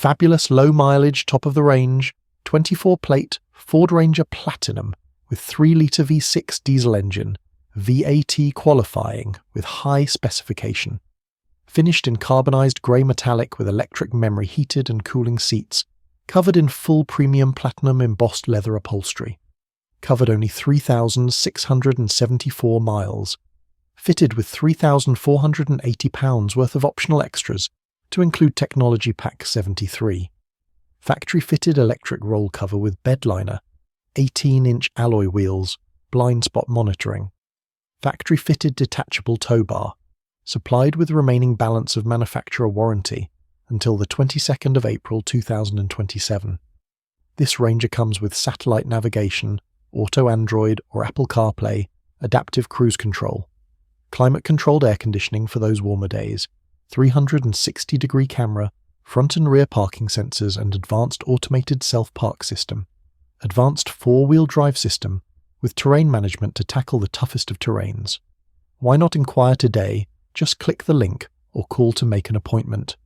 fabulous low-mileage, top-of-the-range, 24-plate Ford Ranger Platinum with 3-litre V6 diesel engine, VAT qualifying with high specification. Finished in carbonized grey metallic with electric memory heated and cooling seats, covered in full premium platinum embossed leather upholstery. Covered only 3,674 miles. Fitted with £3,480 worth of optional extras to include Technology Pack 73. Factory-fitted electric roll cover with bed liner, 18-inch alloy wheels, blind spot monitoring. Factory-fitted detachable tow bar, supplied with remaining balance of manufacturer warranty until the 22nd of April 2027. This Ranger comes with satellite navigation, auto Android or Apple CarPlay, adaptive cruise control, climate-controlled air conditioning for those warmer days, 360-degree camera, front and rear parking sensors and advanced automated self-park system, advanced four-wheel drive system with terrain management to tackle the toughest of terrains. Why not inquire today? Just click the link or call to make an appointment.